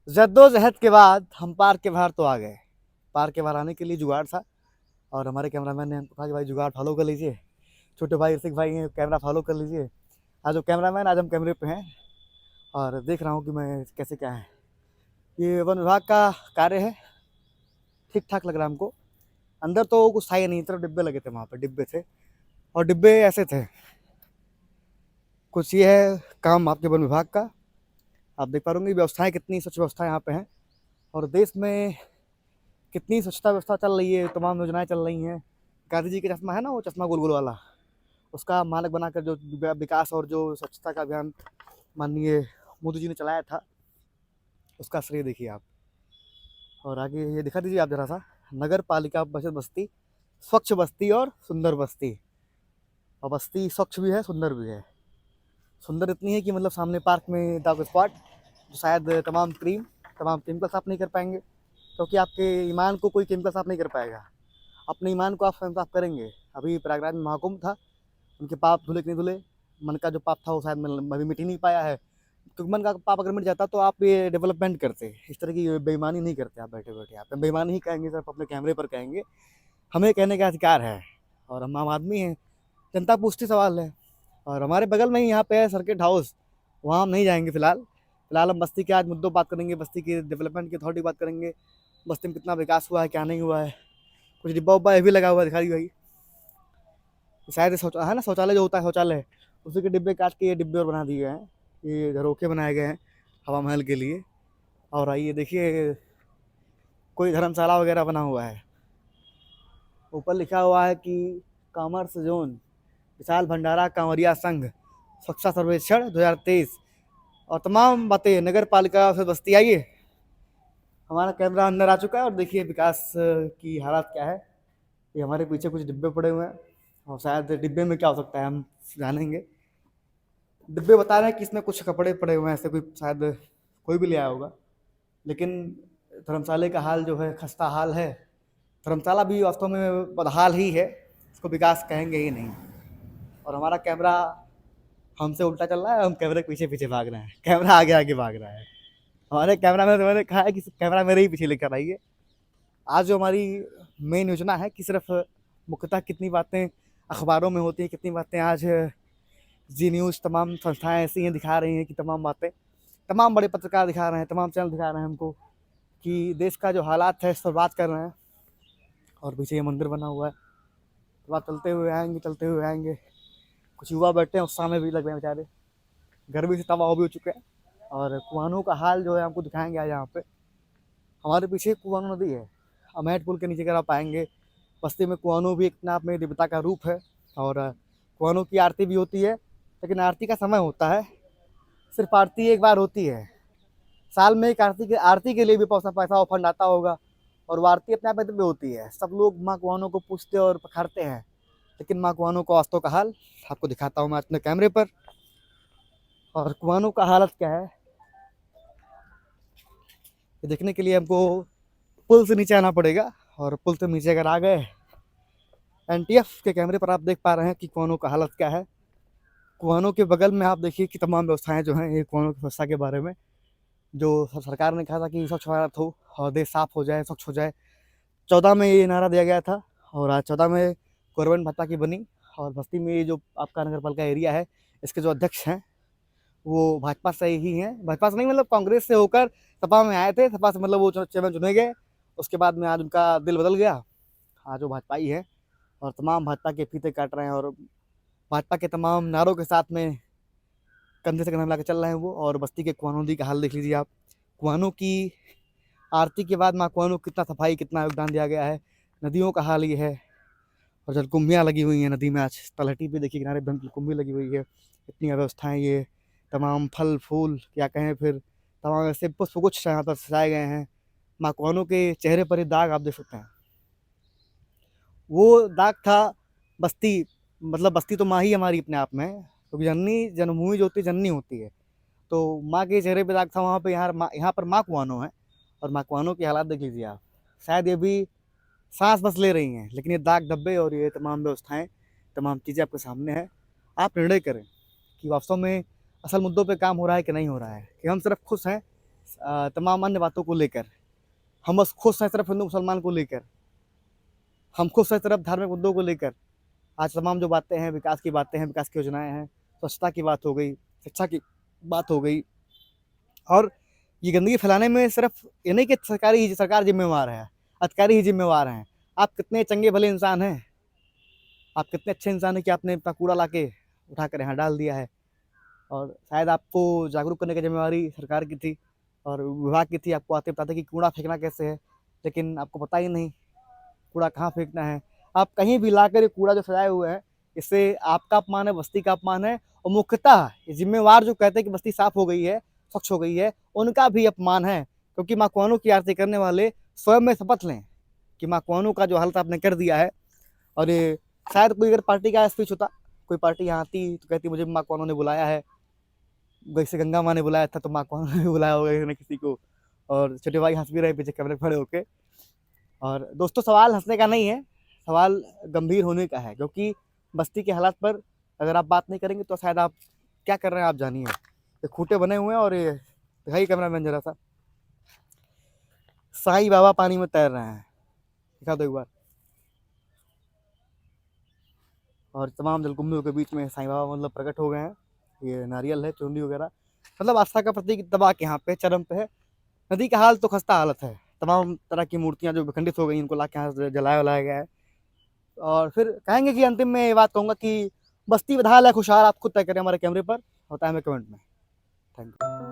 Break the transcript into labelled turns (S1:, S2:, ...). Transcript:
S1: जद्दोजहद के बाद हम पार्क के बाहर तो आ गए। पार्क के बाहर आने के लिए जुगाड़ था और हमारे कैमरामैन ने हमको कहा कि भाई जुगाड़ फॉलो कर लीजिए। छोटे भाई ऋतिक भाई हैं, कैमरा फॉलो कर लीजिए। आज वो कैमरामैन, आज हम कैमरे पे हैं और देख रहा हूँ कि मैं कैसे क्या है। ये वन विभाग का कार्य है, ठीक ठाक लग रहा है हमको। अंदर तो कुछ था ही नहीं, तरफ डिब्बे लगे थे, वहाँ पे डिब्बे थे और डिब्बे ऐसे थे। कुछ ये है काम आपके वन विभाग का। आप देख पा रहे होंगे व्यवस्थाएं, कितनी स्वच्छ व्यवस्था यहाँ पे हैं और देश में कितनी स्वच्छता व्यवस्था चल रही है, तमाम योजनाएं चल रही हैं। गांधी जी का चश्मा है ना, वो चश्मा गोल गोल वाला, उसका मानक बनाकर जो विकास और जो स्वच्छता का अभियान माननीय मोदी जी ने चलाया था, उसका श्रेय देखिए आप। और आगे ये दिखा दीजिए आप जरा सा, नगर पालिका बचत बस्ती, स्वच्छ बस्ती और सुंदर बस्ती। और बस्ती स्वच्छ भी है, सुंदर भी है। सुंदर इतनी है कि मतलब सामने पार्क में डॉग स्पॉट, जो शायद तमाम केमिकल साफ नहीं कर पाएंगे, क्योंकि आपके ईमान को कोई केमिकल साफ नहीं कर पाएगा। अपने ईमान को आप स्वयं साफ करेंगे। अभी प्रयागराज में महाकुंभ था, उनके पाप धुले कि नहीं धुले, मन का जो पाप था वो शायद अभी मिट ही नहीं पाया है। क्योंकि मन का पाप अगर मिट जाता तो आप ये डेवलपमेंट करते, इस तरह की बेईमानी नहीं करते। आप बैठे बैठे आप बेईमानी ही कहेंगे, सिर्फ अपने कैमरे पर कहेंगे। हमें कहने का अधिकार है और हम आम आदमी हैं, जनता पूछती सवाल है। और हमारे बगल में ही यहाँ पे है सर्किट हाउस, वहाँ हम नहीं जाएंगे फिलहाल। फिलहाल हम बस्ती के आज मुद्दों बात करेंगे, बस्ती की डेवलपमेंट की अथॉरिटी बात करेंगे, बस्ती में कितना विकास हुआ है, क्या नहीं हुआ है। कुछ डिब्बा उब्बा ये भी लगा हुआ है, दिखा दी भाई। शायद शौचा है ना, शौचालय जो होता है शौचालय, उसी के डिब्बे काट के ये डिब्बे और बना दिए गए हैं। ये झरोखे बनाए गए हैं हवा महल के लिए। और आइए देखिए, कोई धर्मशाला वगैरह बना हुआ है। ऊपर लिखा हुआ है कि कॉमर्स जोन, विशाल भंडारा कांवरिया संघ, स्वच्छता सर्वेक्षण 2023 और तमाम बातें। नगर पालिका से बस्ती। आइए, हमारा कैमरा अंदर आ चुका है और देखिए विकास की हालत क्या है। ये हमारे पीछे कुछ डिब्बे पड़े हुए हैं और शायद डिब्बे में क्या हो सकता है हम जानेंगे। डिब्बे बता रहे हैं कि इसमें कुछ कपड़े पड़े हुए हैं, ऐसे कोई शायद कोई भी ले आया होगा। लेकिन धर्मशाला का हाल जो है, खस्ता हाल है। धर्मशाला भी वास्तव में बदहाल ही है, इसको विकास कहेंगे ही नहीं। और हमारा कैमरा हमसे उल्टा चल रहा है, हम कैमरे के पीछे पीछे भाग रहे हैं, कैमरा आगे आगे भाग रहा है। हमारे कैमरा मैन, मैंने कहा है कि कैमरा मेरे ही पीछे लेकर आइए। आज जो हमारी मेन योजना है कि सिर्फ मुख्यतः कितनी बातें अखबारों में होती हैं, कितनी बातें आज जी न्यूज़, तमाम संस्थाएं ऐसी हैं दिखा रही हैं कि तमाम बातें, तमाम बड़े पत्रकार दिखा रहे हैं, तमाम चैनल दिखा रहे हैं हमको कि देश का जो हालात है इस पर बात कर रहे हैं। और पीछे ये मंदिर बना हुआ है, तो आप चलते हुए आएंगे, चलते हुए आएंगे। कुछ युवा बैठे हैं, उत्साह में भी लग रहे हैं बेचारे, गर्मी से तबाह भी हो चुके हैं। और कुआनों का हाल जो है हमको दिखाएंगे आज यहाँ पे। हमारे पीछे कुआनो नदी है, अमेठ पुल के नीचे अगर आप आएंगे, बस्ती में कुआनो भी अपने आप में देवता का रूप है। और कुआनो की आरती भी होती है, लेकिन आरती का समय होता है, सिर्फ आरती एक बार होती है साल में। एक आरती के लिए भी पैसा पैसा और फंड आता होगा, और वो आरती अपने आप में भी होती है। सब लोग माँ कुआनो को पूछते और पखारते हैं, लेकिन माँ कुआनो को वास्तव का हाल आपको दिखाता हूँ मैं अपने कैमरे पर। और कुआनो का हालत क्या है ये देखने के लिए हमको पुल से नीचे आना पड़ेगा। और पुल से नीचे अगर आ गए, एनटीएफ के कैमरे पर आप देख पा रहे हैं कि कुआनो का हालत क्या है। कुआनो के बगल में आप देखिए कि तमाम व्यवस्थाएं जो हैं, ये कुआनो की व्यवस्था के बारे में जो सरकार ने कहा था कि स्वच्छ भारत हो और देश साफ हो जाए, स्वच्छ हो जाए। 14 में ये नारा दिया गया था और आज 14 में गवर्नमेंट भाजपा की बनी। और बस्ती में ये जो आपका नगर पालिका एरिया है, इसके जो अध्यक्ष हैं वो भाजपा से ही हैं। भाजपा से नहीं, मतलब कांग्रेस से होकर सपा में आए थे, सपा से मतलब वो चेयरमैन चुने गए। उसके बाद में आज उनका दिल बदल गया, आज वो भाजपा ही है और तमाम भाजपा के फीते काट रहे हैं और भाजपा के तमाम नारों के साथ में कंधे से कंधा मिला के चल रहे हैं वो। और बस्ती के कुआनो नदी का हाल देख लीजिए आप। कुआनो की आरती के बाद माँ कुआनो कितना सफाई, कितना योगदान दिया गया है। नदियों का हाल ये है। और जलकुंभियाँ लगी हुई हैं नदी में, आज तलहटी पे देखिए किनारे जलकुंभी लगी हुई है। इतनी व्यवस्थाएं, ये तमाम फल फूल क्या कहें, फिर तमाम ऐसे पुष्पगुच्छ यहाँ पर सजाए गए हैं। माँ कुआनो के चेहरे पर ये दाग आप देख सकते हैं, वो दाग था बस्ती। मतलब बस्ती तो माँ ही हमारी अपने आप में, क्योंकि जननी जन्मभूमि जो होती है जननी होती है। तो माँ के चेहरे पे दाग था वहाँ पे, यहाँ पर माँ कुआनो है। और माँ कुआनो की हालात देख लीजिए आप, शायद ये भी सांस बस ले रही हैं, लेकिन ये दाग धब्बे और ये तमाम व्यवस्थाएं, तमाम चीज़ें आपके सामने हैं। आप निर्णय करें कि वास्तव में असल मुद्दों पे काम हो रहा है कि नहीं हो रहा है, कि हम सिर्फ खुश हैं तमाम अन्य बातों को लेकर। हम बस खुश हैं सिर्फ हिंदू मुसलमान को लेकर, हम खुश हैं सिर्फ धार्मिक मुद्दों को लेकर। आज तमाम जो बातें हैं, विकास की बातें हैं, विकास की योजनाएं हैं, स्वच्छता की बात हो गई, शिक्षा की बात हो गई, और ये गंदगी फैलाने में सिर्फ ये नहीं कि सरकार जिम्मेवार है, अधिकारी ही जिम्मेवार हैं। आप कितने चंगे भले इंसान हैं, आप कितने अच्छे इंसान हैं कि आपने अपना कूड़ा लाके उठाकर यहाँ डाल दिया है। और शायद आपको जागरूक करने की जिम्मेवारी सरकार की थी और विभाग की थी, आपको आते बताते कि कूड़ा फेंकना कैसे है, लेकिन आपको पता ही नहीं कूड़ा कहाँ फेंकना है। आप कहीं भी लाकर ये कूड़ा जो सजाए हुए हैं, इससे आपका अपमान है, बस्ती का अपमान है, और मुख्यतः ये जिम्मेवार जो कहते हैं कि बस्ती साफ हो गई है, स्वच्छ हो गई है, उनका भी अपमान है। क्योंकि माँ कुआनों की आरती करने वाले स्वयं में शपथ लें कि माँ कुआनों का जो हालत आपने कर दिया है। और ये शायद कोई अगर पार्टी का स्पीच होता, कोई पार्टी यहाँ आती तो कहती मुझे माँ कुआनों ने बुलाया है, वैसे गंगा माँ ने बुलाया था तो माँ कुआनों ने भी बुलाया होगा किसी न किसी को। और छोटे भाई हंस भी रहे पीछे कैमरे खड़े होके। और दोस्तों, सवाल हंसने का नहीं है, सवाल गंभीर होने का है, क्योंकि बस्ती के हालात पर अगर आप बात नहीं करेंगे तो शायद आप क्या कर रहे हैं आप जानिए। ये खूंटे बने हुए हैं और ये दिखाई कैमरा मैन जरा सा, साईं बाबा पानी में तैर रहे हैं, दिखा दो एक बार। और तमाम जलकुंभियों के बीच में साईं बाबा मतलब प्रकट हो गए हैं। ये नारियल है, चुनरी वगैरह, मतलब आस्था का प्रतीक दबा के यहाँ पे चरम पे है। नदी का हाल तो खस्ता हालत है, तमाम तरह की मूर्तियां जो विखंडित हो गई इनको ला के यहाँ जलाया वलाया गया है। और फिर कहेंगे कि अंतिम में ये बात कहूँगा कि बस्ती बदहाल है खुशहाल, आप खुद तय करें हमारे कैमरे पर, होता है हमें कमेंट में। Thank you.